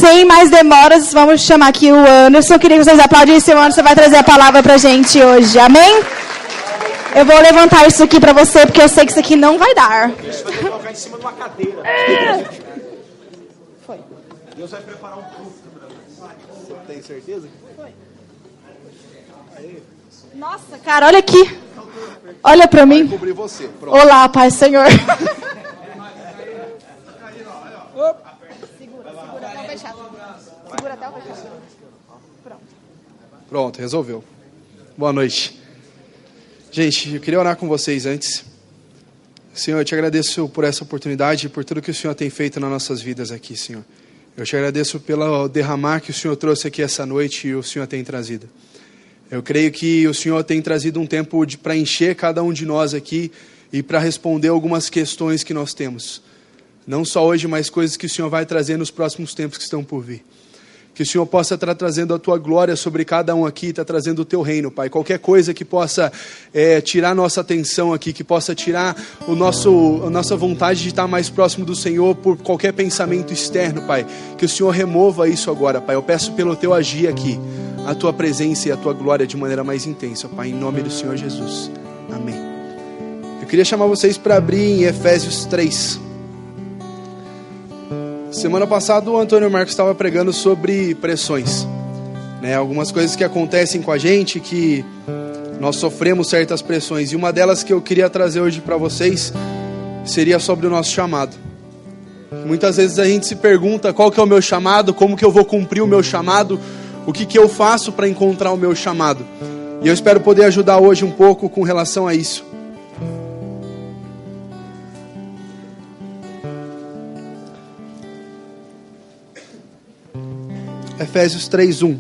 sem mais demoras, vamos chamar aqui o Anderson. Queria que vocês aplaudissem. O Anderson vai trazer a palavra pra gente hoje. Amém? Eu vou levantar isso aqui pra você, porque eu sei que isso aqui não vai dar. Isso vai colocar em cima de uma cadeira. Foi. Deus vai preparar um culto. Você tem certeza? Foi. Nossa, cara, olha aqui. Olha pra mim. Vai cobrir você. Pronto. Olá, Pai Senhor. Segura até o fechado. Pronto, resolveu. Boa noite. Gente, eu queria orar com vocês antes. Senhor, eu te agradeço por essa oportunidade e por tudo que o Senhor tem feito nas nossas vidas aqui, Senhor. Eu te agradeço pelo derramar que o Senhor trouxe aqui essa noite e o Senhor tem trazido. Eu creio que o Senhor tem trazido um tempo para encher cada um de nós aqui e para responder algumas questões que nós temos. Não só hoje, mas coisas que o Senhor vai trazer nos próximos tempos que estão por vir. Que o Senhor possa estar trazendo a Tua glória sobre cada um aqui, estar trazendo o Teu reino, Pai. Qualquer coisa que possa tirar nossa atenção aqui, que possa tirar a nossa vontade de estar mais próximo do Senhor por qualquer pensamento externo, Pai. Que o Senhor remova isso agora, Pai. Eu peço pelo Teu agir aqui, a Tua presença e a Tua glória de maneira mais intensa, Pai. Em nome do Senhor Jesus. Amém. Eu queria chamar vocês para abrir em Efésios 3. Semana passada o Antônio Marcos estava pregando sobre pressões, né? Algumas coisas que acontecem com a gente, que nós sofremos certas pressões. E uma delas que eu queria trazer hoje para vocês seria sobre o nosso chamado. Muitas vezes a gente se pergunta qual que é o meu chamado, como que eu vou cumprir o meu chamado, o que eu faço para encontrar o meu chamado. E eu espero poder ajudar hoje um pouco com relação a isso. Efésios 3:1.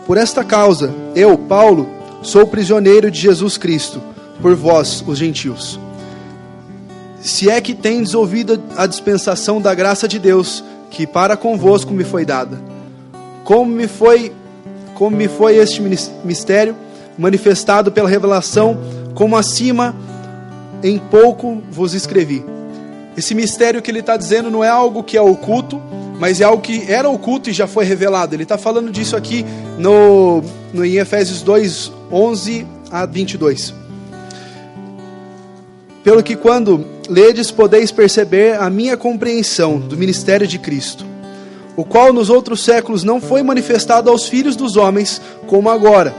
Por esta causa, eu, Paulo, sou prisioneiro de Jesus Cristo, por vós, os gentios. Se é que tendes ouvido a dispensação da graça de Deus, que para convosco me foi dada. Como me foi este mistério, manifestado pela revelação, como acima em pouco vos escrevi. Esse mistério que ele está dizendo não é algo que é oculto, mas é algo que era oculto e já foi revelado. Ele está falando disso aqui em Efésios 2, 11 a 22. Pelo que quando ledes, podeis perceber a minha compreensão do ministério de Cristo, o qual nos outros séculos não foi manifestado aos filhos dos homens, como agora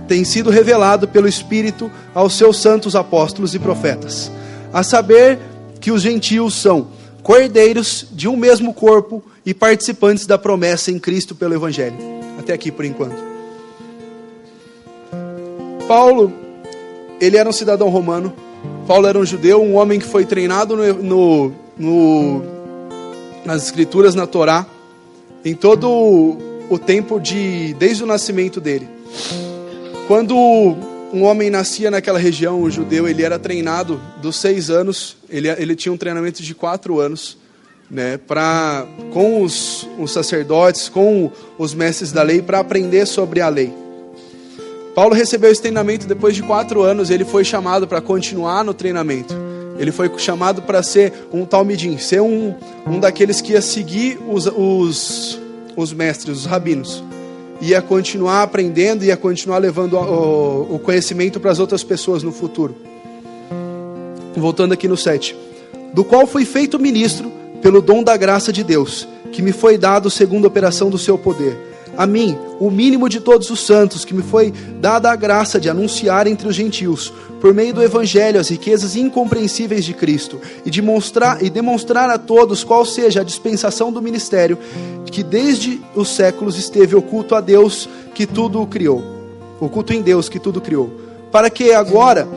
tem sido revelado pelo Espírito aos seus santos apóstolos e profetas. A saber que os gentios são cordeiros de um mesmo corpo e participantes da promessa em Cristo pelo Evangelho. Até aqui por enquanto. Paulo, ele era um cidadão romano. Paulo era um judeu, um homem que foi treinado nas escrituras, na Torá, em todo o tempo desde o nascimento dele. Quando um homem nascia naquela região, um judeu, ele era treinado dos 6 anos, ele tinha um treinamento de 4 anos, né, com os sacerdotes, com os mestres da lei, para aprender sobre a lei. Paulo recebeu esse treinamento depois de 4 anos, ele foi chamado para continuar no treinamento. Ele foi chamado para ser um talmidim, ser um daqueles que ia seguir os mestres, os rabinos. Ia continuar aprendendo, ia continuar levando o conhecimento para as outras pessoas no futuro. Voltando aqui no 7. Do qual fui feito ministro pelo dom da graça de Deus, que me foi dado segundo a operação do seu poder. A mim, o mínimo de todos os santos, que me foi dada a graça de anunciar entre os gentios, por meio do Evangelho, as riquezas incompreensíveis de Cristo, e demonstrar a todos qual seja a dispensação do ministério, que desde os séculos esteve oculto a Deus, que tudo criou. Oculto em Deus, que tudo criou. Para que agora,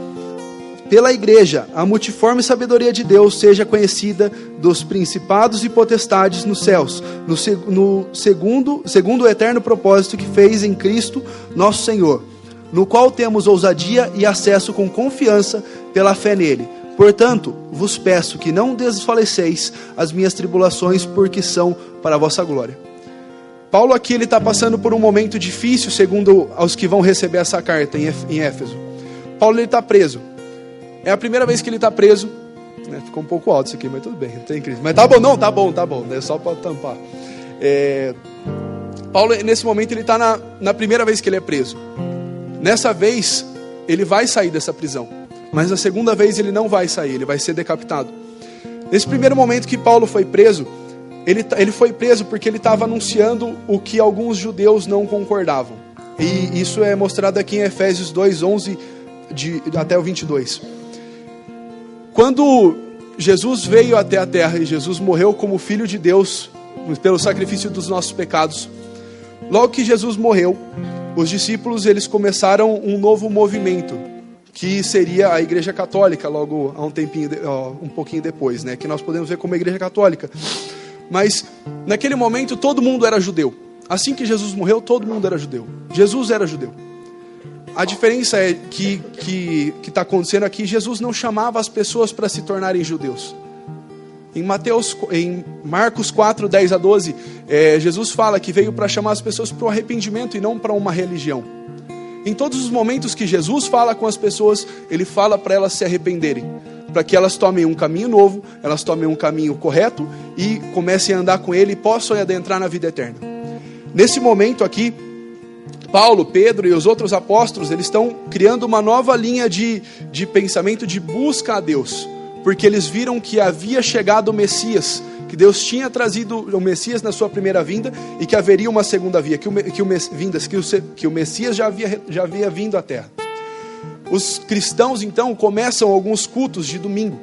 pela igreja, a multiforme sabedoria de Deus seja conhecida dos principados e potestades nos céus, segundo o eterno propósito que fez em Cristo nosso Senhor, no qual temos ousadia e acesso com confiança pela fé nele. Portanto, vos peço que não desfaleceis as minhas tribulações, porque são para a vossa glória. Paulo aqui ele está passando por um momento difícil, segundo os que vão receber essa carta em Éfeso. Paulo está preso. É a primeira vez que ele está preso, né? Ficou um pouco alto isso aqui, mas tudo bem, não tem crise. Mas tá bom, não, tá bom, é só para tampar. Paulo, nesse momento, ele está na primeira vez que ele é preso. Nessa vez, ele vai sair dessa prisão. Mas na segunda vez ele não vai sair, ele vai ser decapitado. Nesse primeiro momento que Paulo foi preso, ele foi preso porque ele estava anunciando o que alguns judeus não concordavam. E isso é mostrado aqui em Efésios 2, 11 até o 22. Quando Jesus veio até a terra e Jesus morreu como Filho de Deus, pelo sacrifício dos nossos pecados, logo que Jesus morreu, os discípulos eles começaram um novo movimento, que seria a Igreja Católica, logo há um pouquinho depois, né? Que nós podemos ver como a Igreja Católica. Mas naquele momento todo mundo era judeu. Assim que Jesus morreu, todo mundo era judeu. Jesus era judeu. A diferença é que está acontecendo aqui, Jesus não chamava as pessoas para se tornarem judeus. Em Marcos 4, 10 a 12, Jesus fala que veio para chamar as pessoas para o arrependimento e não para uma religião. Em todos os momentos que Jesus fala com as pessoas, ele fala para elas se arrependerem, para que elas tomem um caminho novo, elas tomem um caminho correto e comecem a andar com ele e possam adentrar na vida eterna. Nesse momento aqui, Paulo, Pedro e os outros apóstolos, eles estão criando uma nova linha de pensamento de busca a Deus, porque eles viram que havia chegado o Messias, que Deus tinha trazido o Messias na sua primeira vinda e que haveria uma segunda via, que o Messias já havia vindo à terra. Os cristãos então começam alguns cultos de domingo.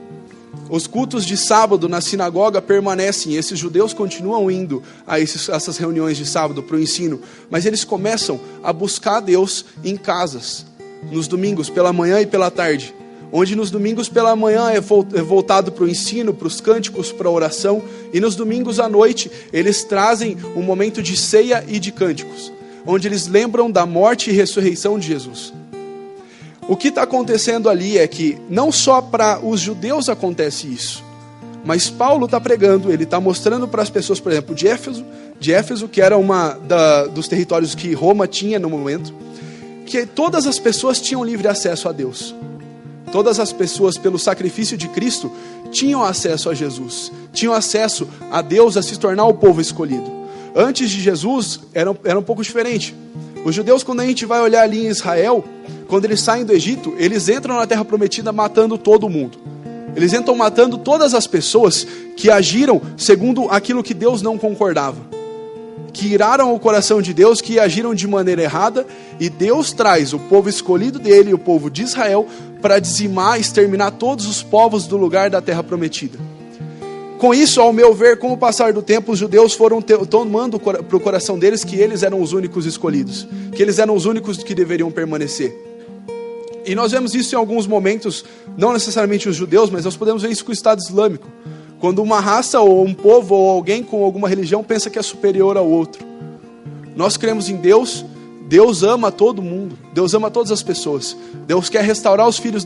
Os cultos de sábado na sinagoga permanecem, esses judeus continuam indo a essas reuniões de sábado para o ensino, mas eles começam a buscar a Deus em casas, nos domingos, pela manhã e pela tarde. Onde nos domingos pela manhã é voltado para o ensino, para os cânticos, para a oração. E nos domingos à noite eles trazem um momento de ceia e de cânticos, onde eles lembram da morte e ressurreição de Jesus. O que está acontecendo ali é que não só para os judeus acontece isso, mas Paulo está pregando, ele está mostrando para as pessoas, por exemplo, de Éfeso, que era dos territórios que Roma tinha no momento, que todas as pessoas tinham livre acesso a Deus. Todas as pessoas, pelo sacrifício de Cristo, tinham acesso a Jesus, tinham acesso a Deus, a se tornar o povo escolhido. Antes de Jesus, era um pouco diferente. Os judeus, quando a gente vai olhar ali em Israel, quando eles saem do Egito, eles entram na Terra Prometida matando todo mundo. Eles entram matando todas as pessoas que agiram segundo aquilo que Deus não concordava, que iraram o coração de Deus, que agiram de maneira errada, e Deus traz o povo escolhido dele, o povo de Israel, para dizimar, exterminar todos os povos do lugar da Terra Prometida. Com isso, ao meu ver, com o passar do tempo, os judeus foram tomando para o coração deles que eles eram os únicos escolhidos, que eles eram os únicos que deveriam permanecer. E nós vemos isso em alguns momentos, não necessariamente os judeus, mas nós podemos ver isso com o Estado Islâmico. Quando uma raça ou um povo ou alguém com alguma religião pensa que é superior ao outro. Nós cremos em Deus, Deus ama todo mundo, Deus ama todas as pessoas. Deus quer restaurar os filhos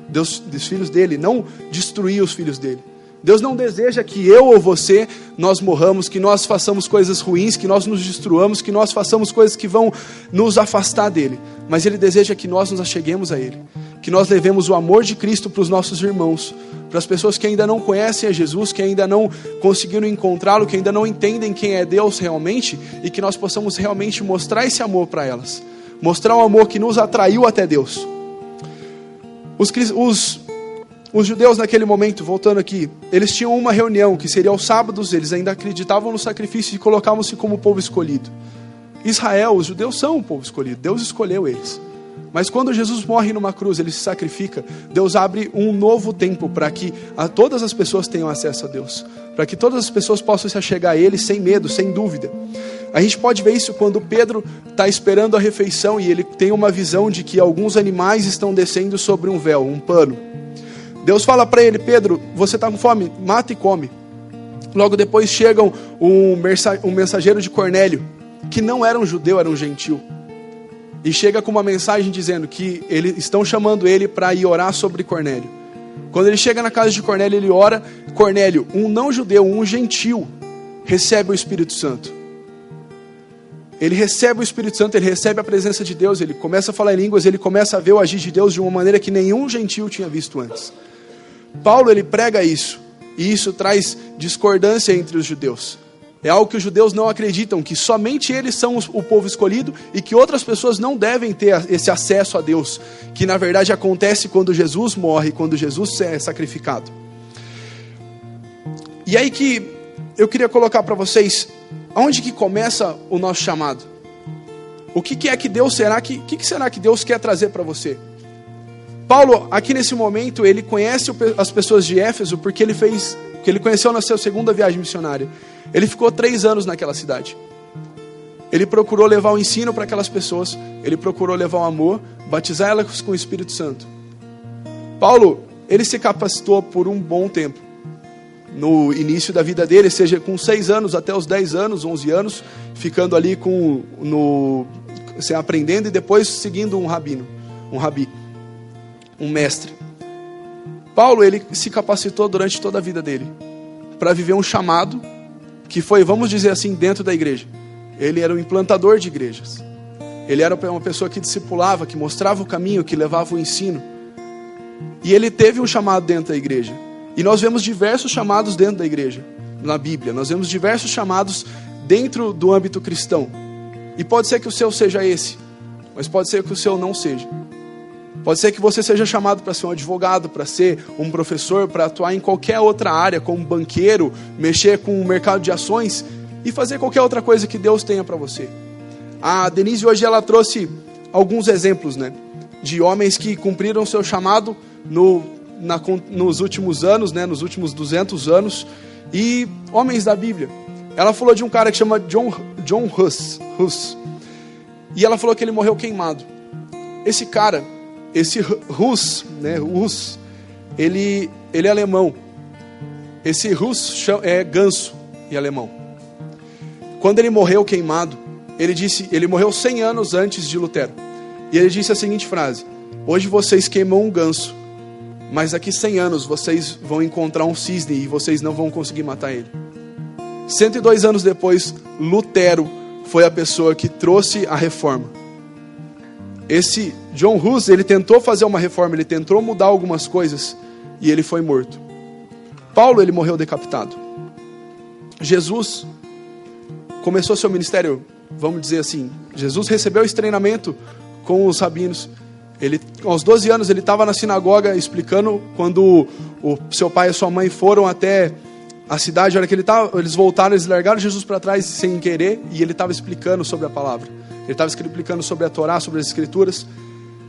dos filhos dele, não destruir os filhos dele. Deus não deseja que eu ou você, nós morramos, que nós façamos coisas ruins, que nós nos destruamos, que nós façamos coisas que vão nos afastar dele. Mas Ele deseja que nós nos acheguemos a Ele, que nós levemos o amor de Cristo para os nossos irmãos, para as pessoas que ainda não conhecem a Jesus, que ainda não conseguiram encontrá-lo, que ainda não entendem quem é Deus realmente, e que nós possamos realmente mostrar esse amor para elas, mostrar o amor que nos atraiu até Deus. Os judeus naquele momento, voltando aqui, eles tinham uma reunião que seria aos sábados, eles ainda acreditavam no sacrifício e colocavam-se como povo escolhido. Israel, os judeus são o povo escolhido, Deus escolheu eles. Mas quando Jesus morre numa cruz, ele se sacrifica, Deus abre um novo tempo para que todas as pessoas tenham acesso a Deus, para que todas as pessoas possam se achegar a Ele sem medo, sem dúvida. A gente pode ver isso quando Pedro está esperando a refeição e ele tem uma visão de que alguns animais estão descendo sobre um véu, um pano. Deus fala para ele: Pedro, você está com fome? Mata e come. Logo depois chegam um mensageiro de Cornélio, que não era um judeu, era um gentil. E chega com uma mensagem dizendo que eles estão chamando ele para ir orar sobre Cornélio. Quando ele chega na casa de Cornélio, ele ora. Cornélio, um não judeu, um gentil, recebe o Espírito Santo. Ele recebe o Espírito Santo, ele recebe a presença de Deus, ele começa a falar em línguas, ele começa a ver o agir de Deus de uma maneira que nenhum gentil tinha visto antes. Paulo, ele prega isso, e isso traz discordância entre os judeus. É algo que os judeus não acreditam, que somente eles são o povo escolhido e que outras pessoas não devem ter esse acesso a Deus, que na verdade acontece quando Jesus morre, quando Jesus é sacrificado. E aí que eu queria colocar para vocês, aonde que começa o nosso chamado? O que é que Deus será que será que Deus quer trazer para você? Paulo, aqui nesse momento, ele conhece as pessoas de Éfeso porque ele conheceu na sua segunda viagem missionária. Ele ficou 3 anos naquela cidade. Ele procurou levar o ensino para aquelas pessoas. Ele procurou levar o amor, batizar elas com o Espírito Santo. Paulo, ele se capacitou por um bom tempo. No início da vida dele, seja com 6 anos até os 10 anos, 11 anos, ficando ali aprendendo e depois seguindo um rabi, um mestre. Paulo, ele se capacitou durante toda a vida dele para viver um chamado que foi, vamos dizer assim, dentro da igreja. Ele era um implantador de igrejas. Ele era uma pessoa que discipulava, que mostrava o caminho, que levava o ensino. E ele teve um chamado dentro da igreja. E nós vemos diversos chamados dentro da igreja, na Bíblia. Nós vemos diversos chamados dentro do âmbito cristão. E pode ser que o seu seja esse, mas pode ser que o seu não seja. Pode ser que você seja chamado para ser um advogado, para ser um professor, para atuar em qualquer outra área, como banqueiro, mexer com o mercado de ações e fazer qualquer outra coisa que Deus tenha para você. A Denise hoje ela trouxe alguns exemplos, né, de homens que cumpriram seu chamado nos últimos anos, né, nos últimos 200 anos, e homens da Bíblia. Ela falou de um cara que chama John Hus. E ela falou que ele morreu queimado. Esse cara, esse Hus, né, ele é alemão. Esse Hus é ganso em alemão. Quando ele morreu queimado, ele morreu 100 anos antes de Lutero. E ele disse a seguinte frase: hoje vocês queimam um ganso, mas daqui 100 anos vocês vão encontrar um cisne e vocês não vão conseguir matar ele. 102 anos depois, Lutero foi a pessoa que trouxe a reforma. Esse John Hus, ele tentou fazer uma reforma, ele tentou mudar algumas coisas e ele foi morto. Paulo, ele morreu decapitado. Jesus começou seu ministério, vamos dizer assim, Jesus recebeu esse treinamento com os rabinos. Ele, aos 12 anos, ele estava na sinagoga explicando, quando o seu pai e sua mãe foram até a cidade, a hora que eles voltaram, eles largaram Jesus para trás sem querer, e ele estava explicando sobre a palavra. Ele estava explicando sobre a Torá, sobre as Escrituras.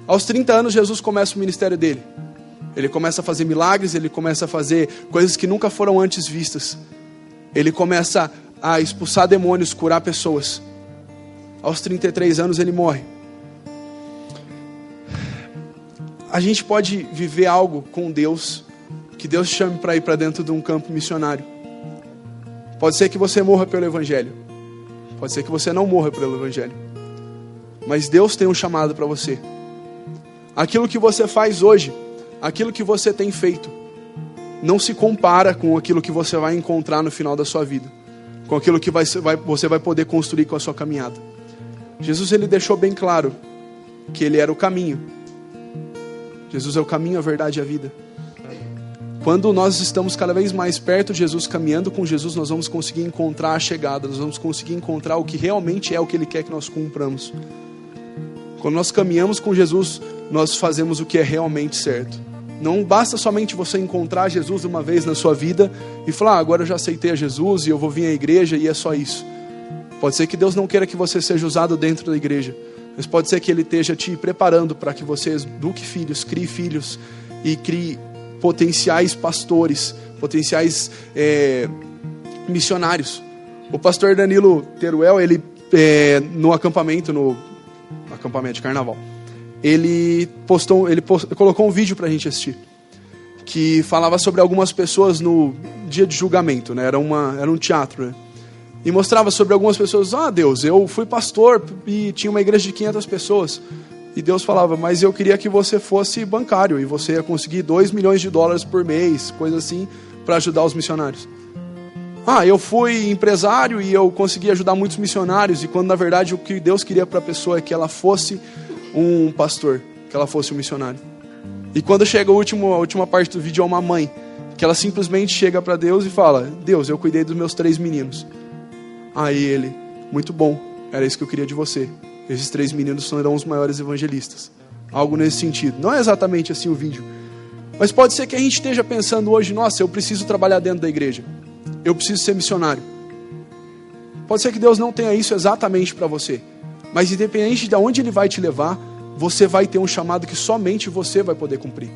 Aos 30 anos, Jesus começa o ministério dele. Ele começa a fazer milagres, ele começa a fazer coisas que nunca foram antes vistas. Ele começa a expulsar demônios, curar pessoas. Aos 33 anos, ele morre. A gente pode viver algo com Deus, que Deus chame para ir para dentro de um campo missionário. Pode ser que você morra pelo Evangelho. Pode ser que você não morra pelo Evangelho. Mas Deus tem um chamado para você. Aquilo que você faz hoje, aquilo que você tem feito, não se compara com aquilo que você vai encontrar no final da sua vida, com aquilo que você vai poder construir com a sua caminhada. Jesus, ele deixou bem claro que ele era o caminho. Jesus é o caminho, a verdade e a vida. Quando nós estamos cada vez mais perto de Jesus, caminhando com Jesus, nós vamos conseguir encontrar a chegada, nós vamos conseguir encontrar o que realmente é o que Ele quer que nós cumpramos. Quando nós caminhamos com Jesus, nós fazemos o que é realmente certo. Não basta somente você encontrar Jesus uma vez na sua vida e falar, agora eu já aceitei a Jesus e eu vou vir à igreja e é só isso. Pode ser que Deus não queira que você seja usado dentro da igreja, mas pode ser que Ele esteja te preparando para que você eduque filhos, crie filhos e crie potenciais pastores, potenciais missionários. O pastor Danilo Teruel, ele no acampamento de carnaval, ele colocou um vídeo pra gente assistir, que falava sobre algumas pessoas no dia de julgamento, né? Era um teatro, né? E mostrava sobre algumas pessoas, Deus, eu fui pastor e tinha uma igreja de 500 pessoas. E Deus falava, mas eu queria que você fosse bancário e você ia conseguir $2 milhões por mês, coisa assim, para ajudar os missionários. Eu fui empresário e eu consegui ajudar muitos missionários, e quando na verdade o que Deus queria para a pessoa é que ela fosse um pastor, que ela fosse um missionário. E quando chega a última parte do vídeo é uma mãe, que ela simplesmente chega para Deus e fala, Deus, eu cuidei dos meus 3 meninos. Aí ele, muito bom, era isso que eu queria de você. Esses 3 meninos serão os maiores evangelistas. Algo nesse sentido. Não é exatamente assim o vídeo. Mas pode ser que a gente esteja pensando hoje, nossa, eu preciso trabalhar dentro da igreja. Eu preciso ser missionário. Pode ser que Deus não tenha isso exatamente para você. Mas independente de onde Ele vai te levar, você vai ter um chamado que somente você vai poder cumprir.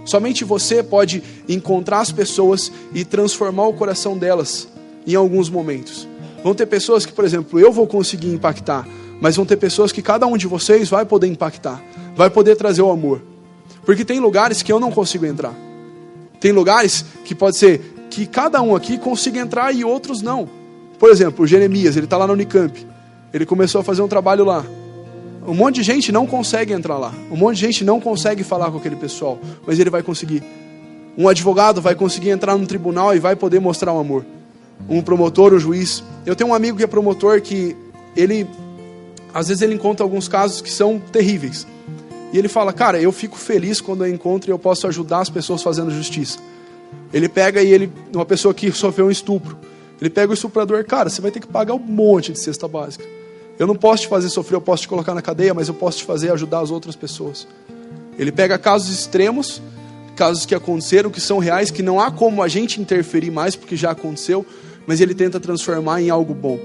Somente você pode encontrar as pessoas e transformar o coração delas em alguns momentos. Vão ter pessoas que, por exemplo, eu vou conseguir impactar, mas vão ter pessoas que cada um de vocês vai poder impactar, vai poder trazer o amor. Porque tem lugares que eu não consigo entrar. Tem lugares que pode ser que cada um aqui consiga entrar e outros não. Por exemplo, o Jeremias, ele está lá na Unicamp. Ele começou a fazer um trabalho lá. Um monte de gente não consegue entrar lá. Um monte de gente não consegue falar com aquele pessoal. Mas ele vai conseguir. Um advogado vai conseguir entrar no tribunal e vai poder mostrar o amor. Um promotor, um juiz. Eu tenho um amigo que é promotor que ele... Às vezes ele encontra alguns casos que são terríveis. E ele fala, cara, eu fico feliz quando eu encontro e eu posso ajudar as pessoas fazendo justiça. Ele pega uma pessoa que sofreu um estupro. Ele pega o estuprador, cara, você vai ter que pagar um monte de cesta básica. Eu não posso te fazer sofrer, eu posso te colocar na cadeia, mas eu posso te fazer ajudar as outras pessoas. Ele pega casos extremos, casos que aconteceram, que são reais, que não há como a gente interferir mais, porque já aconteceu, mas ele tenta transformar em algo bom.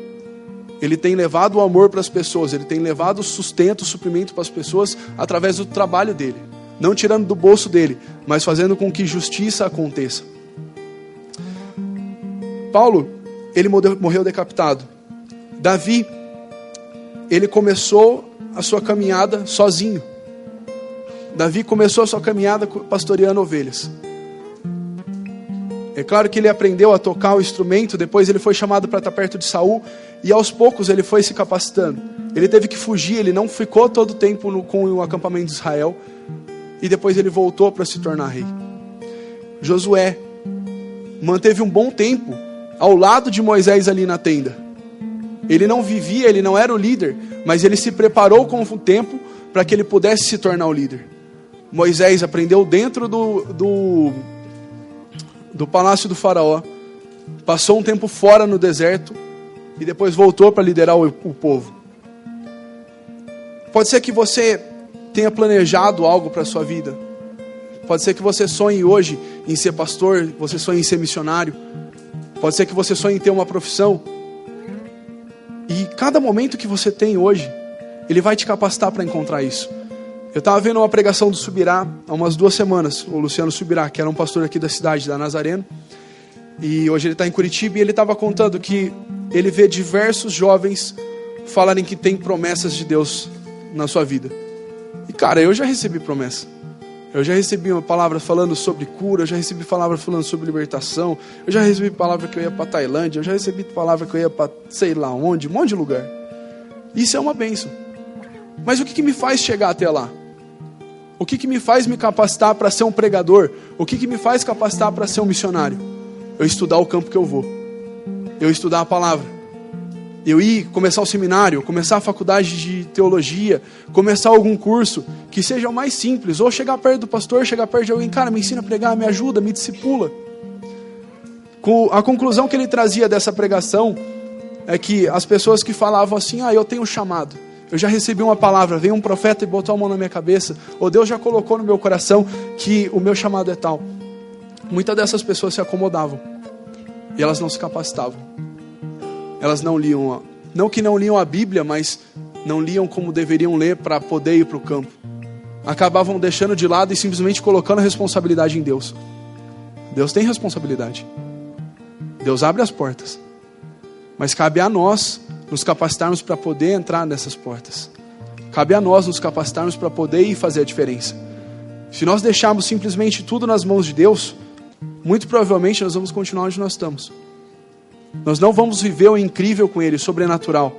Ele tem levado o amor para as pessoas, ele tem levado o sustento, o suprimento para as pessoas através do trabalho dele. Não tirando do bolso dele, mas fazendo com que justiça aconteça. Paulo, ele morreu decapitado. Davi, ele começou a sua caminhada sozinho. Davi começou a sua caminhada pastoreando ovelhas. É claro que ele aprendeu a tocar o instrumento, depois ele foi chamado para estar perto de Saul, e aos poucos ele foi se capacitando. Ele teve que fugir, ele não ficou todo o tempo com o acampamento de Israel, e depois ele voltou para se tornar rei. Josué manteve um bom tempo ao lado de Moisés ali na tenda. Ele não vivia, ele não era o líder, mas ele se preparou com o tempo para que ele pudesse se tornar o líder. Moisés aprendeu dentro do palácio do faraó, passou um tempo fora no deserto e depois voltou para liderar o povo. Pode ser que você tenha planejado algo para a sua vida. Pode ser que você sonhe hoje em ser pastor, você sonhe em ser missionário. Pode ser que você sonhe em ter uma profissão. E cada momento que você tem hoje, ele vai te capacitar para encontrar isso. Eu estava vendo uma pregação do Subirá há umas 2 semanas, o Luciano Subirá, que era um pastor aqui da cidade, da Nazareno. E hoje ele está em Curitiba e ele estava contando que ele vê diversos jovens falarem que tem promessas de Deus na sua vida. E cara, eu já recebi promessa. Eu já recebi uma palavra falando sobre cura, eu já recebi palavra falando sobre libertação, eu já recebi palavra que eu ia para Tailândia, eu já recebi palavra que eu ia para sei lá onde, um monte de lugar. Isso é uma bênção. Mas o que me faz chegar até lá? O que me faz me capacitar para ser um pregador? O que me faz capacitar para ser um missionário? Eu estudar o campo que eu vou. Eu estudar a palavra. Eu ir começar o seminário, começar a faculdade de teologia, começar algum curso que seja o mais simples. Ou chegar perto do pastor, chegar perto de alguém, cara, me ensina a pregar, me ajuda, me discipula. A conclusão que ele trazia dessa pregação é que as pessoas que falavam assim, eu tenho um chamado. Eu já recebi uma palavra, veio um profeta e botou a mão na minha cabeça, ou Deus já colocou no meu coração que o meu chamado é tal. Muitas dessas pessoas se acomodavam e elas não se capacitavam. Elas não liam, não que não liam a Bíblia, mas não liam como deveriam ler para poder ir para o campo. Acabavam deixando de lado e simplesmente colocando a responsabilidade em Deus. Deus tem responsabilidade. Deus abre as portas. Mas cabe a nós nos capacitarmos para poder entrar nessas portas. Cabe a nós nos capacitarmos para poder ir fazer a diferença. Se nós deixarmos simplesmente tudo nas mãos de Deus, muito provavelmente nós vamos continuar onde nós estamos. Nós não vamos viver o incrível com Ele, o sobrenatural.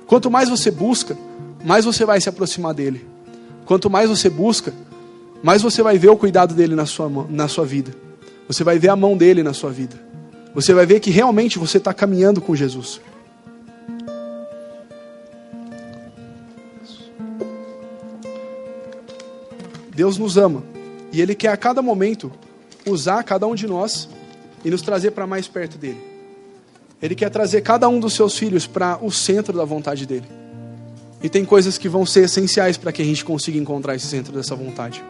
Quanto mais você busca, mais você vai se aproximar dEle. Quanto mais você busca, mais você vai ver o cuidado dEle na sua vida. Você vai ver a mão dEle na sua vida. Você vai ver que realmente você está caminhando com Jesus. Deus nos ama. E Ele quer a cada momento usar cada um de nós e nos trazer para mais perto dEle. Ele quer trazer cada um dos seus filhos para o centro da vontade dele. E tem coisas que vão ser essenciais para que a gente consiga encontrar esse centro dessa vontade.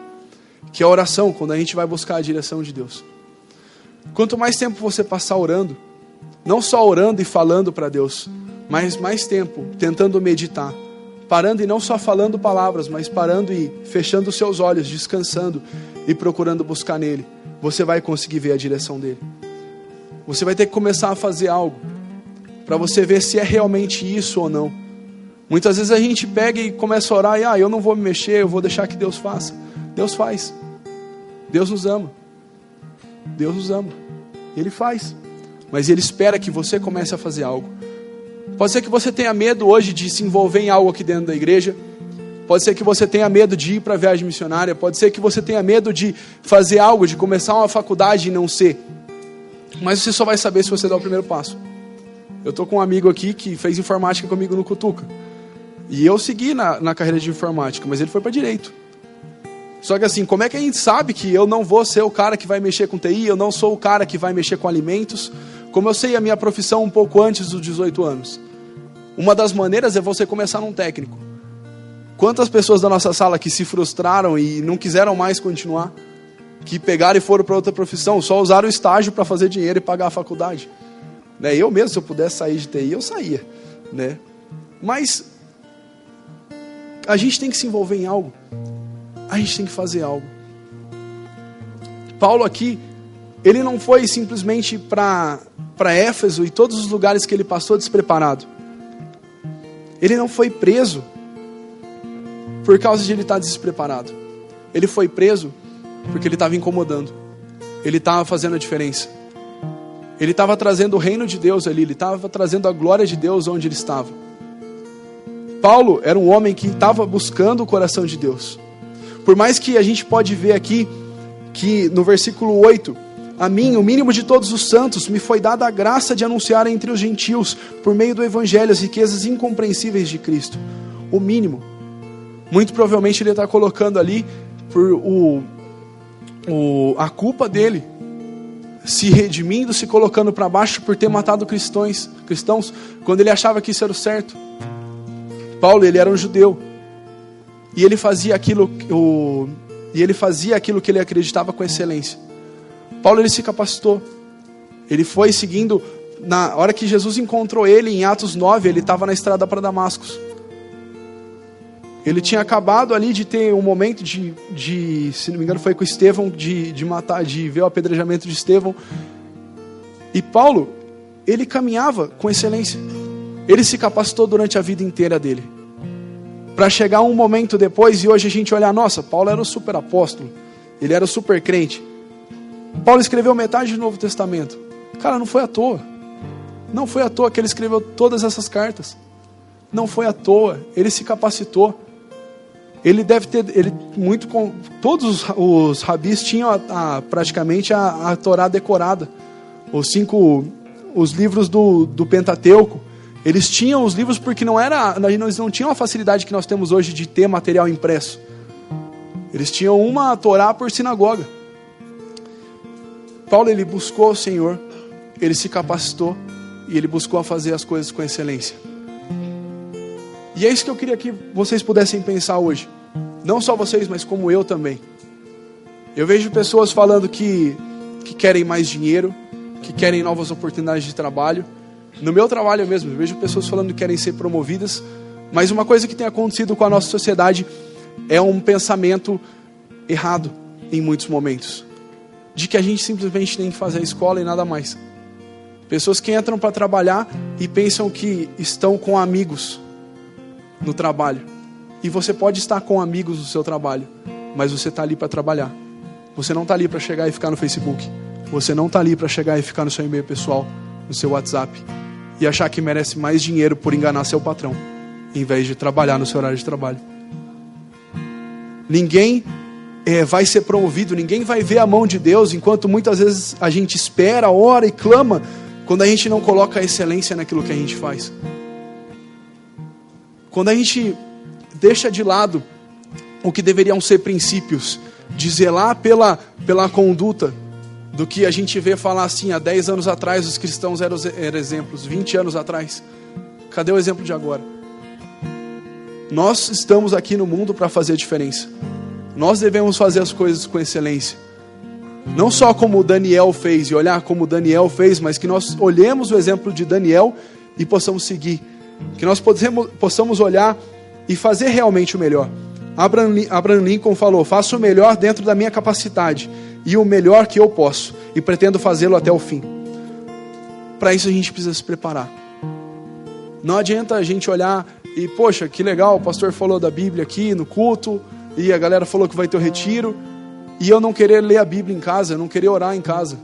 Que é a oração, quando a gente vai buscar a direção de Deus. Quanto mais tempo você passar orando, não só orando e falando para Deus, mas mais tempo tentando meditar, parando e não só falando palavras, mas parando e fechando os seus olhos, descansando e procurando buscar nele, você vai conseguir ver a direção dele. Você vai ter que começar a fazer algo para você ver se é realmente isso ou não. Muitas vezes a gente pega e começa a orar e eu não vou me mexer, eu vou deixar que Deus faça. Deus faz. Deus nos ama. Deus nos ama. Ele faz. Mas Ele espera que você comece a fazer algo. Pode ser que você tenha medo hoje de se envolver em algo aqui dentro da igreja. Pode ser que você tenha medo de ir para a viagem missionária. Pode ser que você tenha medo de fazer algo, de começar uma faculdade e não ser. Mas você só vai saber se você der o primeiro passo. Eu estou com um amigo aqui que fez informática comigo no Cutuca. E eu segui na carreira de informática, mas ele foi para direito. Só que assim, como é que a gente sabe que eu não vou ser o cara que vai mexer com TI, eu não sou o cara que vai mexer com alimentos, como eu sei a minha profissão um pouco antes dos 18 anos? Uma das maneiras é você começar num técnico. Quantas pessoas da nossa sala que se frustraram e não quiseram mais continuar, que pegaram e foram para outra profissão, só usaram o estágio para fazer dinheiro e pagar a faculdade? Né? Eu mesmo, se eu pudesse sair de TI, eu saía. Né? Mas a gente tem que se envolver em algo. A gente tem que fazer algo. Paulo aqui, ele não foi simplesmente para Éfeso e todos os lugares que ele passou despreparado. Ele não foi preso por causa de ele estar despreparado. Ele foi preso porque ele estava incomodando. Ele estava fazendo a diferença. Ele estava trazendo o reino de Deus ali. Ele estava trazendo a glória de Deus onde ele estava. Paulo era um homem que estava buscando o coração de Deus. Por mais que a gente pode ver aqui, que no versículo 8, a mim, o mínimo de todos os santos, me foi dada a graça de anunciar entre os gentios, por meio do evangelho, as riquezas incompreensíveis de Cristo. O mínimo. Muito provavelmente ele está colocando ali por a culpa dele, se redimindo, se colocando para baixo por ter matado cristãos, quando ele achava que isso era o certo. Paulo, ele era um judeu. E ele fazia aquilo que ele acreditava com excelência. Paulo, ele se capacitou. Ele foi seguindo. Na hora que Jesus encontrou ele em Atos 9, ele estava na estrada para Damasco. Ele tinha acabado ali de ter um momento de se não me engano foi com Estevão, de ver o apedrejamento de Estevão. E Paulo, ele caminhava com excelência. Ele se capacitou durante a vida inteira dele. Para chegar um momento depois e hoje a gente olhar, nossa, Paulo era o super apóstolo, ele era o super crente. Paulo escreveu metade do Novo Testamento. Cara, não foi à toa. Não foi à toa que ele escreveu todas essas cartas. Não foi à toa, ele se capacitou. Ele deve ter, todos os rabis tinham praticamente a Torá decorada. Os livros do Pentateuco. Eles tinham os livros porque eles não tinham a facilidade que nós temos hoje de ter material impresso. Eles tinham uma Torá por sinagoga. Paulo, ele buscou o Senhor, ele se capacitou e ele buscou a fazer as coisas com excelência. E é isso que eu queria que vocês pudessem pensar hoje. Não só vocês, mas como eu também. Eu vejo pessoas falando que querem mais dinheiro, que querem novas oportunidades de trabalho. No meu trabalho mesmo, eu vejo pessoas falando que querem ser promovidas, mas uma coisa que tem acontecido com a nossa sociedade é um pensamento errado em muitos momentos, de que a gente simplesmente tem que fazer a escola e nada mais. Pessoas que entram para trabalhar e pensam que estão com amigos no trabalho. E você pode estar com amigos no seu trabalho, mas você está ali para trabalhar. Você não está ali para chegar e ficar no Facebook. Você não está ali para chegar e ficar no seu e-mail pessoal, no seu WhatsApp, e achar que merece mais dinheiro por enganar seu patrão, em vez de trabalhar no seu horário de trabalho. Ninguém vai ser promovido, ninguém vai ver a mão de Deus, enquanto muitas vezes a gente espera, ora e clama, quando a gente não coloca a excelência naquilo que a gente faz. Quando a gente deixa de lado o que deveriam ser princípios, de zelar pela conduta do que a gente vê falar assim, há 10 anos atrás os cristãos eram exemplos, 20 anos atrás. Cadê o exemplo de agora? Nós estamos aqui no mundo para fazer a diferença. Nós devemos fazer as coisas com excelência. Não só como Daniel fez, e olhar como Daniel fez, mas que nós olhemos o exemplo de Daniel e possamos seguir. Que nós possamos olhar e fazer realmente o melhor. Abraham Lincoln falou: faço o melhor dentro da minha capacidade e o melhor que eu posso, e pretendo fazê-lo até o fim. Para isso a gente precisa se preparar. Não adianta a gente olhar e, poxa, que legal, o pastor falou da Bíblia aqui no culto, e a galera falou que vai ter o retiro, e eu não querer ler a Bíblia em casa, não querer orar em casa.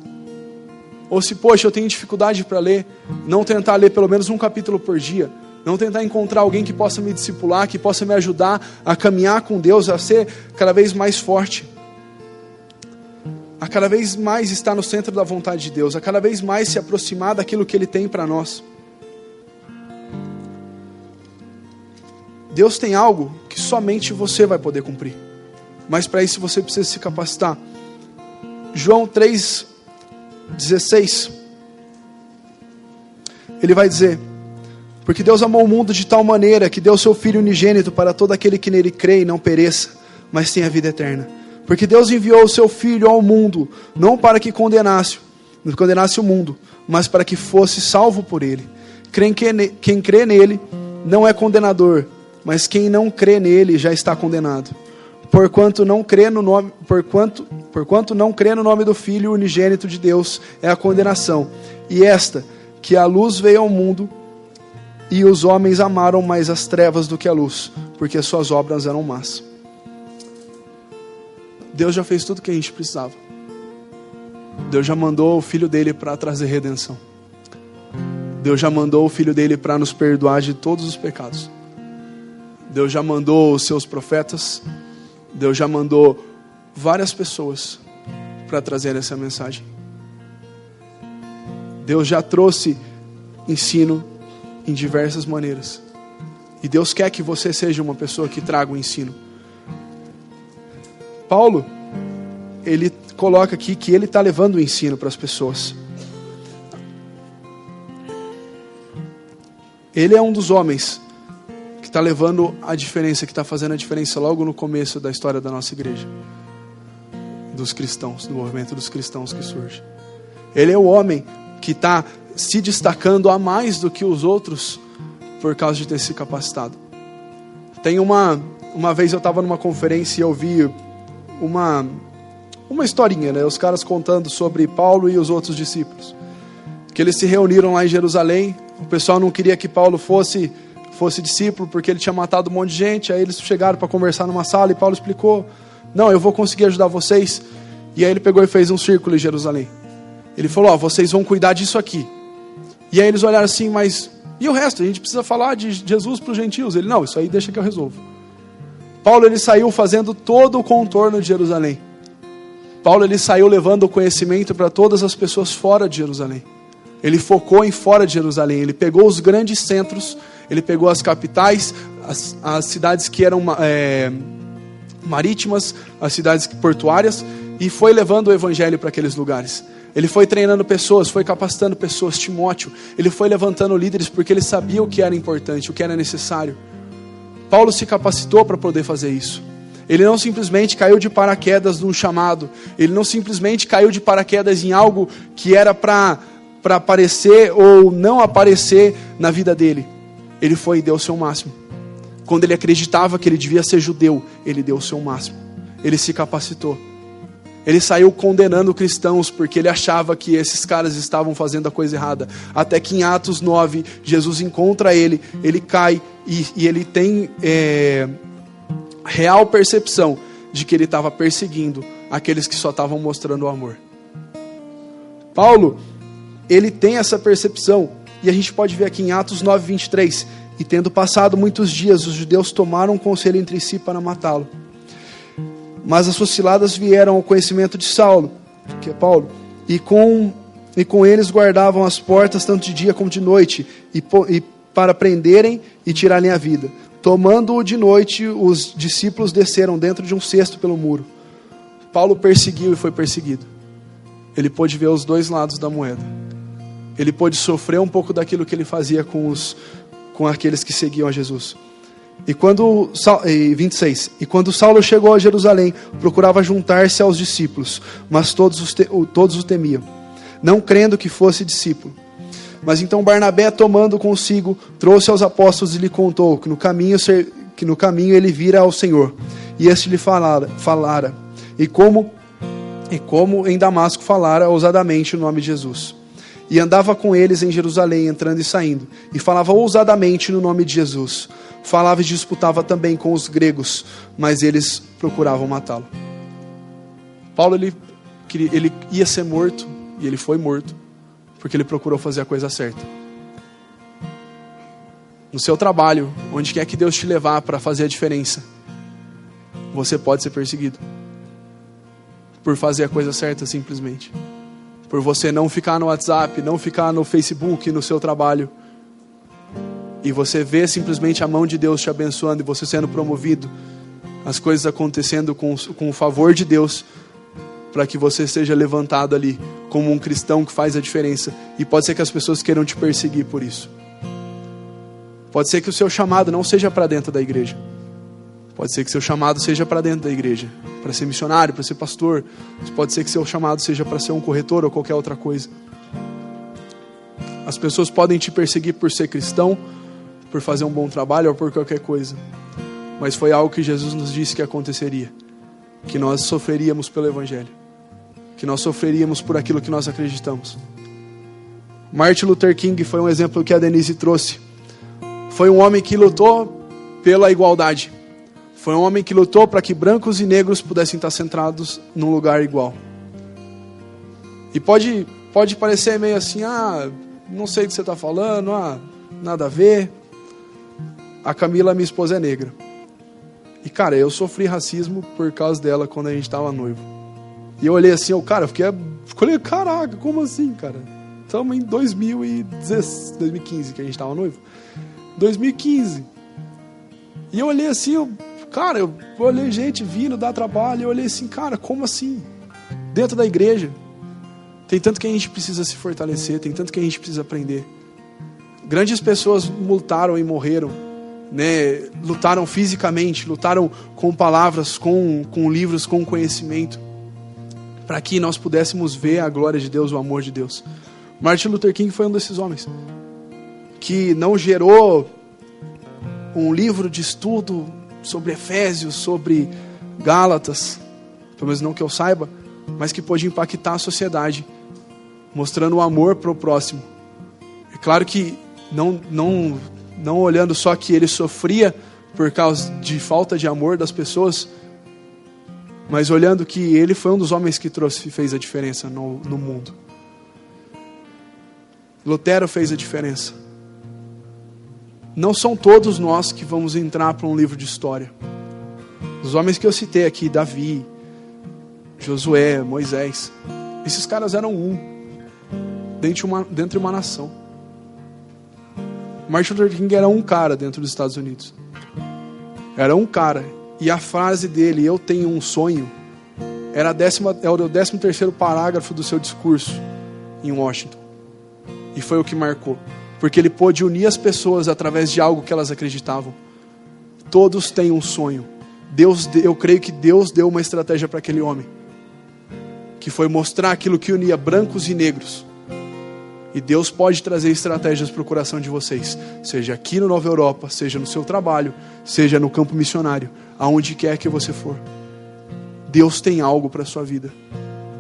Ou se, poxa, eu tenho dificuldade para ler, não tentar ler pelo menos um capítulo por dia, não tentar encontrar alguém que possa me discipular, que possa me ajudar a caminhar com Deus, a ser cada vez mais forte, a cada vez mais estar no centro da vontade de Deus, a cada vez mais se aproximar daquilo que Ele tem para nós. Deus tem algo que somente você vai poder cumprir, mas para isso você precisa se capacitar. João 3,16, ele vai dizer: porque Deus amou o mundo de tal maneira que deu seu Filho unigênito para todo aquele que nele crê e não pereça, mas tenha vida eterna. Porque Deus enviou o seu Filho ao mundo, não para que condenasse o mundo, mas para que fosse salvo por ele. Quem crê nele não é condenador, mas quem não crê nele já está condenado. Porquanto não crê no nome do Filho unigênito de Deus é a condenação. E esta, que a luz veio ao mundo, e os homens amaram mais as trevas do que a luz, porque as suas obras eram más. Deus já fez tudo o que a gente precisava. Deus já mandou o Filho dele para trazer redenção. Deus já mandou o Filho dele para nos perdoar de todos os pecados. Deus já mandou os seus profetas. Deus já mandou várias pessoas para trazer essa mensagem. Deus já trouxe ensino em diversas maneiras. E Deus quer que você seja uma pessoa que traga o ensino. Paulo, ele coloca aqui que ele está levando o ensino para as pessoas. Ele é um dos homens que está levando a diferença, que está fazendo a diferença logo no começo da história da nossa igreja. Dos cristãos, do movimento dos cristãos que surge. Ele é o homem que está se destacando a mais do que os outros por causa de ter se capacitado. Tem uma vez eu estava numa conferência e eu vi uma historinha, né? Os caras contando sobre Paulo e os outros discípulos. Que eles se reuniram lá em Jerusalém. O pessoal não queria que Paulo fosse discípulo porque ele tinha matado um monte de gente. Aí eles chegaram para conversar numa sala e Paulo explicou: não, eu vou conseguir ajudar vocês. E aí ele pegou e fez um círculo em Jerusalém. Ele falou: vocês vão cuidar disso aqui. E aí eles olharam assim: mas e o resto? A gente precisa falar de Jesus para os gentios. Ele: não, isso aí deixa que eu resolvo. Paulo, ele saiu fazendo todo o contorno de Jerusalém. Paulo, ele saiu levando o conhecimento para todas as pessoas fora de Jerusalém. Ele focou em fora de Jerusalém. Ele pegou os grandes centros, ele pegou as capitais, as cidades que eram marítimas, as cidades portuárias, e foi levando o evangelho para aqueles lugares. Ele foi treinando pessoas, foi capacitando pessoas. Timóteo, ele foi levantando líderes porque ele sabia o que era importante, o que era necessário. Paulo se capacitou para poder fazer isso. Ele não simplesmente caiu de paraquedas num chamado. Ele não simplesmente caiu de paraquedas em algo que era para aparecer ou não aparecer na vida dele. Ele foi e deu o seu máximo. Quando ele acreditava que ele devia ser judeu, ele deu o seu máximo. Ele se capacitou. Ele saiu condenando cristãos porque ele achava que esses caras estavam fazendo a coisa errada. Até que em Atos 9, Jesus encontra ele cai e ele tem real percepção de que ele estava perseguindo aqueles que só estavam mostrando o amor. Paulo, ele tem essa percepção, e a gente pode ver aqui em Atos 9, 23, e tendo passado muitos dias, os judeus tomaram um conselho entre si para matá-lo. Mas as suas ciladas vieram ao conhecimento de Saulo, que é Paulo, e com eles guardavam as portas tanto de dia como de noite, e para prenderem e tirarem a vida. Tomando-o de noite, os discípulos desceram dentro de um cesto pelo muro. Paulo perseguiu e foi perseguido. ele pôde ver os dois lados da moeda. Ele pôde sofrer um pouco daquilo que ele fazia com aqueles que seguiam a Jesus. E 26. E quando Saulo chegou a Jerusalém, procurava juntar-se aos discípulos, mas todos o temiam, não crendo que fosse discípulo. Mas então Barnabé, tomando consigo, trouxe aos apóstolos e lhe contou que no caminho ele vira ao Senhor, e este lhe falara, e como em Damasco falara ousadamente o nome de Jesus. E andava com eles em Jerusalém, entrando e saindo, e falava ousadamente no nome de Jesus. Falava e disputava também com os gregos, mas eles procuravam matá-lo. Paulo, ele ia ser morto, e ele foi morto, porque ele procurou fazer a coisa certa. No seu trabalho, onde quer que Deus te levar para fazer a diferença, você pode ser perseguido. Por fazer a coisa certa, simplesmente. Por você não ficar no WhatsApp, não ficar no Facebook, no seu trabalho. E você vê simplesmente a mão de Deus te abençoando e você sendo promovido. As coisas acontecendo com o favor de Deus, para que você seja levantado ali como um cristão que faz a diferença. E pode ser que as pessoas queiram te perseguir por isso. Pode ser que o seu chamado não seja para dentro da igreja. Pode ser que seu chamado seja para dentro da igreja, para ser missionário, para ser pastor. Pode ser que seu chamado seja para ser um corretor ou qualquer outra coisa. As pessoas podem te perseguir por ser cristão, por fazer um bom trabalho ou por qualquer coisa. Mas foi algo que Jesus nos disse que aconteceria. Que nós sofreríamos pelo Evangelho. Que nós sofreríamos por aquilo que nós acreditamos. Martin Luther King foi um exemplo que a Denise trouxe. Foi um homem que lutou pela igualdade. Foi um homem que lutou para que brancos e negros pudessem estar sentados num lugar igual. E pode parecer meio assim, não sei o que você está falando, nada a ver. A Camila, minha esposa, é negra. E cara, eu sofri racismo por causa dela quando a gente estava noivo. E eu olhei assim, falei, caraca, como assim, cara? Estamos em 2015 que a gente estava noivo. 2015. E eu olhei assim, eu olhei gente vindo dar trabalho, eu olhei assim, cara, como assim? Dentro da igreja. Tem tanto que a gente precisa se fortalecer, tem tanto que a gente precisa aprender. Grandes pessoas lutaram e morreram, né? Lutaram fisicamente, lutaram com palavras, com livros, com conhecimento, para que nós pudéssemos ver a glória de Deus, o amor de Deus. Martin Luther King foi um desses homens, que não gerou um livro de estudo sobre Efésios, sobre Gálatas, pelo menos não que eu saiba, mas que pôde impactar a sociedade, mostrando o amor para o próximo. É claro que não olhando só que ele sofria por causa de falta de amor das pessoas, mas olhando que ele foi um dos homens que fez a diferença no mundo. Lutero fez a diferença. Não são todos nós que vamos entrar para um livro de história. Os homens que eu citei aqui, Davi, Josué, Moisés, esses caras eram dentro de uma nação. Martin Luther King era um cara dentro dos Estados Unidos. Era um cara. E a frase dele, eu tenho um sonho, era o 13º parágrafo do seu discurso em Washington. E foi o que marcou. Porque ele pôde unir as pessoas através de algo que elas acreditavam. Todos têm um sonho. Eu creio que Deus deu uma estratégia para aquele homem, que foi mostrar aquilo que unia brancos e negros. E Deus pode trazer estratégias para o coração de vocês, seja aqui no Nova Europa, seja no seu trabalho, seja no campo missionário, aonde quer que você for. Deus tem algo para a sua vida.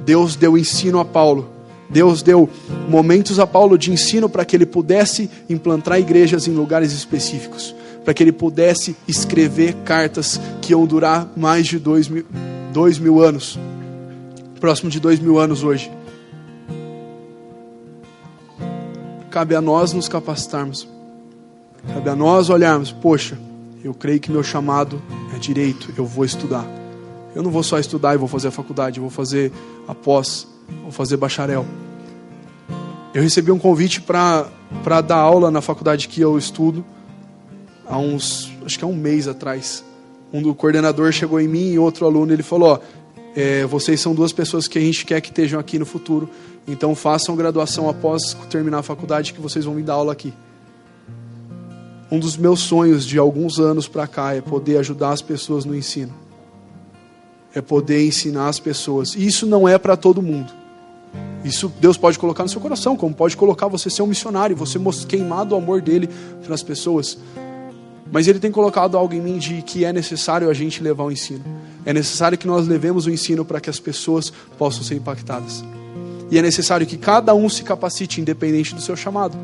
Deus deu ensino a Paulo. Deus deu momentos a Paulo de ensino para que ele pudesse implantar igrejas em lugares específicos, para que ele pudesse escrever cartas que iam durar mais de 2.000 anos, próximo de 2.000 anos hoje. Cabe a nós nos capacitarmos, cabe a nós olharmos, poxa, eu creio que meu chamado é direito, eu vou estudar. Eu não vou só estudar e vou fazer a faculdade, eu vou fazer a pós, vou fazer bacharel. Eu recebi um convite para dar aula na faculdade que eu estudo, acho que há um mês atrás. Do coordenador chegou em mim e outro aluno, ele falou, Vocês são duas pessoas que a gente quer que estejam aqui no futuro. Então façam graduação após terminar a faculdade, que vocês vão me dar aula aqui. Um dos meus sonhos de alguns anos para cá é poder ajudar as pessoas no ensino. É poder ensinar as pessoas. E isso não é para todo mundo. Isso Deus pode colocar no seu coração, como pode colocar você ser um missionário, você queimar do amor dele para as pessoas. Mas Ele tem colocado algo em mim de que é necessário a gente levar o ensino. É necessário que nós levemos o ensino para que as pessoas possam ser impactadas. E é necessário que cada um se capacite, independente do seu chamado.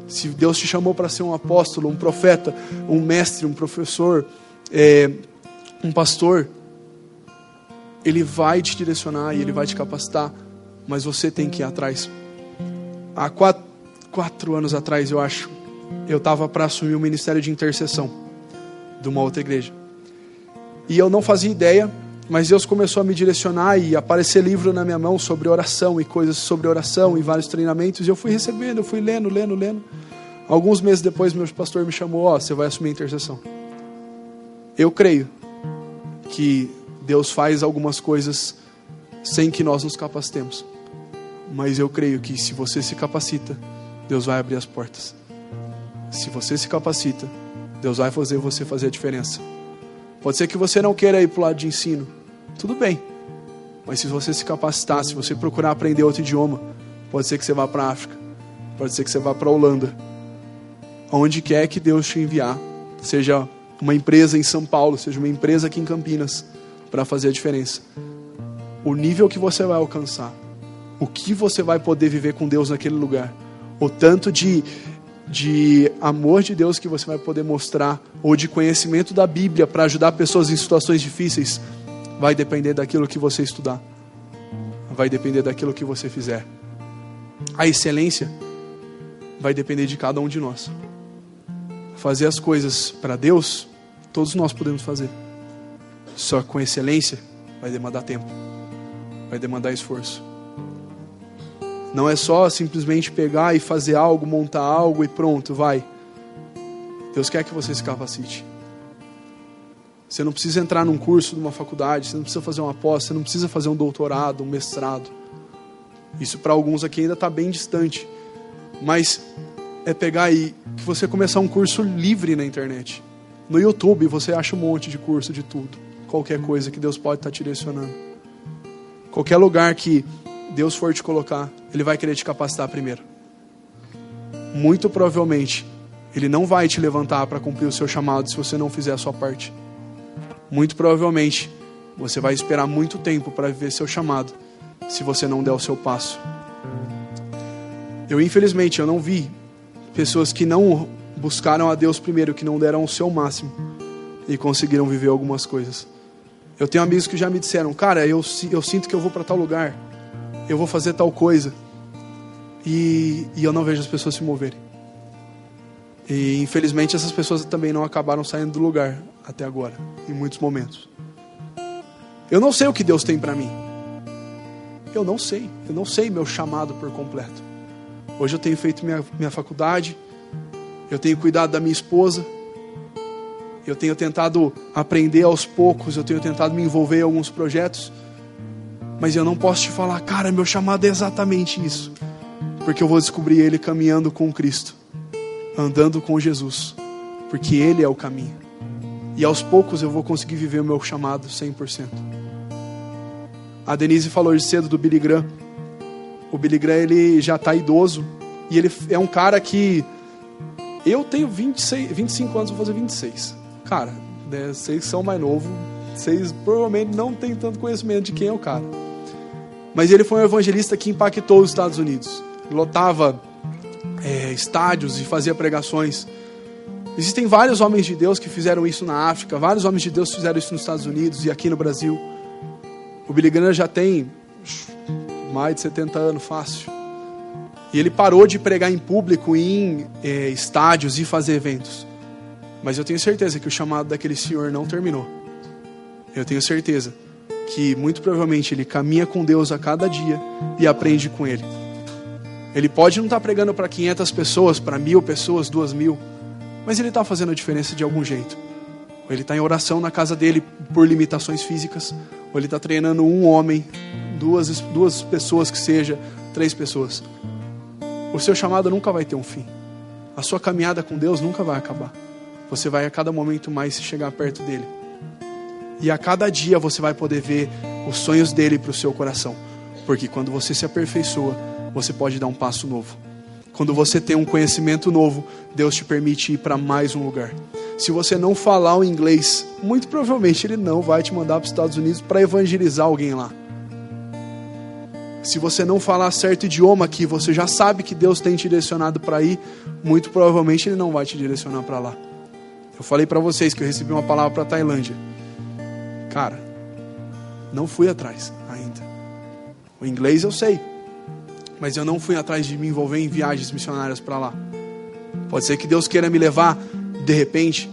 Se Deus te chamou para ser um apóstolo, um profeta, um mestre, um professor, um pastor, Ele vai te direcionar e Ele vai te capacitar, mas você tem que ir atrás. Há 4 anos atrás, eu acho, eu estava para assumir o ministério de intercessão de uma outra igreja. E eu não fazia ideia, mas Deus começou a me direcionar e aparecer livro na minha mão sobre oração e coisas sobre oração e vários treinamentos. E eu fui recebendo, eu fui lendo. Alguns meses depois, meu pastor me chamou, você vai assumir a intercessão. Eu creio que Deus faz algumas coisas sem que nós nos capacitemos. Mas eu creio que se você se capacita, Deus vai abrir as portas. Se você se capacita, Deus vai fazer você fazer a diferença. Pode ser que você não queira ir para o lado de ensino. Tudo bem. Mas se você se capacitar, se você procurar aprender outro idioma, pode ser que você vá para a África. Pode ser que você vá para a Holanda. Onde quer que Deus te enviar. Seja uma empresa em São Paulo, seja uma empresa aqui em Campinas, para fazer a diferença. O nível que você vai alcançar, o que você vai poder viver com Deus naquele lugar, o tanto de amor de Deus que você vai poder mostrar, ou de conhecimento da Bíblia para ajudar pessoas em situações difíceis, vai depender daquilo que você estudar, vai depender daquilo que você fizer. A excelência vai depender de cada um de nós. Fazer as coisas para Deus, todos nós podemos fazer. Só com excelência vai demandar tempo, vai demandar esforço. Não é só simplesmente pegar e fazer algo, montar algo e pronto, vai. Deus quer que você se capacite. Você não precisa entrar num curso, numa faculdade, você não precisa fazer uma pós, você não precisa fazer um doutorado, um mestrado. Isso para alguns aqui ainda está bem distante. Mas é pegar e que você começar um curso livre na internet. No YouTube você acha um monte de curso de tudo. Qualquer coisa que Deus pode estar te direcionando. Qualquer lugar que Deus for te colocar, Ele vai querer te capacitar primeiro. Muito provavelmente, Ele não vai te levantar para cumprir o seu chamado se você não fizer a sua parte. Muito provavelmente, você vai esperar muito tempo para viver seu chamado, se você não der o seu passo. Infelizmente, eu não vi pessoas que não buscaram a Deus primeiro, que não deram o seu máximo e conseguiram viver algumas coisas. Eu tenho amigos que já me disseram, cara, eu sinto que eu vou para tal lugar, eu vou fazer tal coisa, e eu não vejo as pessoas se moverem. E infelizmente essas pessoas também não acabaram saindo do lugar até agora, em muitos momentos. Eu não sei o que Deus tem para mim. Eu não sei meu chamado por completo. Hoje eu tenho feito minha faculdade, eu tenho cuidado da minha esposa, eu tenho tentado aprender aos poucos, eu tenho tentado me envolver em alguns projetos, mas eu não posso te falar, cara, meu chamado é exatamente isso, porque eu vou descobrir ele caminhando com Cristo, andando com Jesus, porque Ele é o caminho, e aos poucos eu vou conseguir viver o meu chamado 100%. A Denise falou hoje cedo do Billy Graham. O Billy Graham, ele já está idoso, e ele é um cara que, eu tenho 25 anos, vou fazer 26. Cara, né, vocês são mais novos, vocês provavelmente não têm tanto conhecimento de quem é o cara. Mas ele foi um evangelista que impactou os Estados Unidos. Lotava estádios e fazia pregações. Existem vários homens de Deus que fizeram isso na África, vários homens de Deus fizeram isso nos Estados Unidos e aqui no Brasil. O Billy Graham já tem mais de 70 anos, fácil. E ele parou de pregar em público, em estádios e fazer eventos. Mas eu tenho certeza que o chamado daquele senhor não terminou. Eu tenho certeza que muito provavelmente ele caminha com Deus a cada dia e aprende com Ele. Ele pode não estar pregando para 500 pessoas, para 1000 pessoas, 2000, mas ele está fazendo a diferença de algum jeito. Ele está em oração na casa dele por limitações físicas, ou Ele está treinando um homem, duas pessoas que seja, 3 pessoas. O seu chamado nunca vai ter um fim. A sua caminhada com Deus nunca vai acabar. Você vai a cada momento mais se chegar perto dEle. E a cada dia você vai poder ver os sonhos dEle para o seu coração. Porque quando você se aperfeiçoa, você pode dar um passo novo. Quando você tem um conhecimento novo, Deus te permite ir para mais um lugar. Se você não falar o inglês, muito provavelmente Ele não vai te mandar para os Estados Unidos para evangelizar alguém lá. Se você não falar certo idioma aqui, você já sabe que Deus tem te direcionado para ir, muito provavelmente Ele não vai te direcionar para lá. Eu falei para vocês que eu recebi uma palavra para Tailândia. Cara, não fui atrás ainda. O inglês eu sei, mas eu não fui atrás de me envolver em viagens missionárias para lá. Pode ser que Deus queira me levar de repente,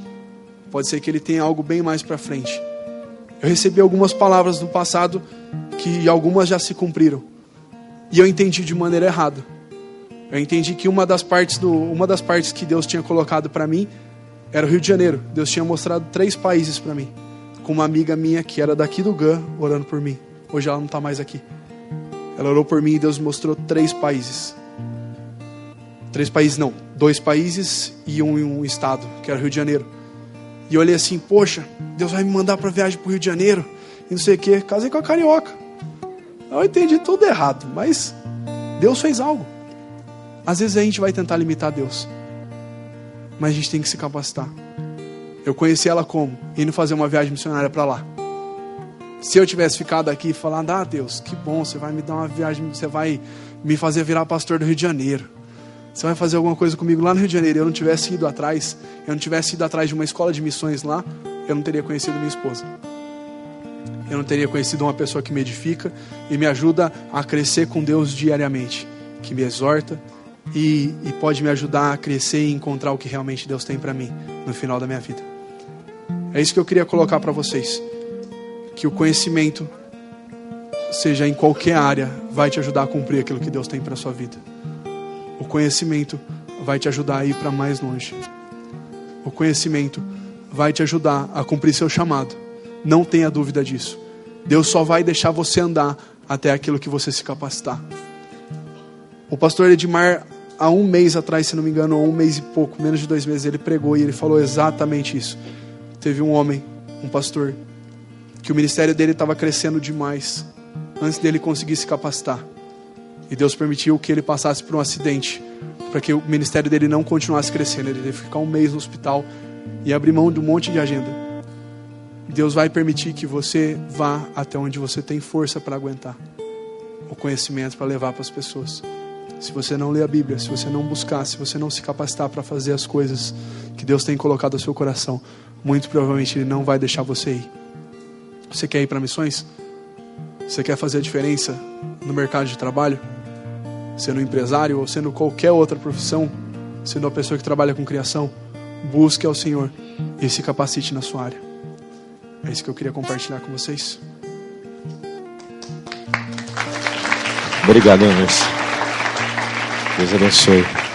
pode ser que Ele tenha algo bem mais para frente. Eu recebi algumas palavras no passado que algumas já se cumpriram. E eu entendi de maneira errada. Eu entendi que uma das partes que Deus tinha colocado para mim era o Rio de Janeiro. Deus tinha mostrado 3 países para mim. Com uma amiga minha que era daqui do GAN, orando por mim. Hoje ela não está mais aqui. Ela orou por mim e Deus mostrou 3 países. 3 países não, 2 países e um estado, que era o Rio de Janeiro. E eu olhei assim, poxa, Deus vai me mandar para viagem para o Rio de Janeiro. E não sei o que, casei com a carioca. Eu entendi tudo errado, mas Deus fez algo. Às vezes a gente vai tentar limitar Deus, mas a gente tem que se capacitar. Eu conheci ela como? Indo fazer uma viagem missionária para lá. Se eu tivesse ficado aqui falando, Deus, que bom, você vai me dar uma viagem, você vai me fazer virar pastor do Rio de Janeiro. Você vai fazer alguma coisa comigo lá no Rio de Janeiro. Eu não tivesse ido atrás de uma escola de missões lá, eu não teria conhecido minha esposa. Eu não teria conhecido uma pessoa que me edifica e me ajuda a crescer com Deus diariamente, que me exorta e pode me ajudar a crescer e encontrar o que realmente Deus tem para mim no final da minha vida. É isso que eu queria colocar para vocês. Que o conhecimento, seja em qualquer área, vai te ajudar a cumprir aquilo que Deus tem para a sua vida. O conhecimento vai te ajudar a ir para mais longe. O conhecimento vai te ajudar a cumprir seu chamado. Não tenha dúvida disso. Deus só vai deixar você andar até aquilo que você se capacitar. O pastor Edmar, há 1 mês atrás, se não me engano, ou 1 mês e pouco, menos de 2 meses, ele pregou e ele falou exatamente isso. Teve um homem, um pastor, que o ministério dele estava crescendo demais antes dele conseguir se capacitar. E Deus permitiu que ele passasse por um acidente para que o ministério dele não continuasse crescendo. Ele teve que ficar 1 mês no hospital e abrir mão de um monte de agenda. Deus vai permitir que você vá até onde você tem força para aguentar o conhecimento para levar para as pessoas. Se você não ler a Bíblia, se você não buscar, se você não se capacitar para fazer as coisas que Deus tem colocado no seu coração, muito provavelmente Ele não vai deixar você ir. Você quer ir para missões? Você quer fazer a diferença no mercado de trabalho? Sendo empresário ou sendo qualquer outra profissão, sendo uma pessoa que trabalha com criação, busque ao Senhor e se capacite na sua área. É isso que eu queria compartilhar com vocês. Obrigado, Anderson. Deus abençoe.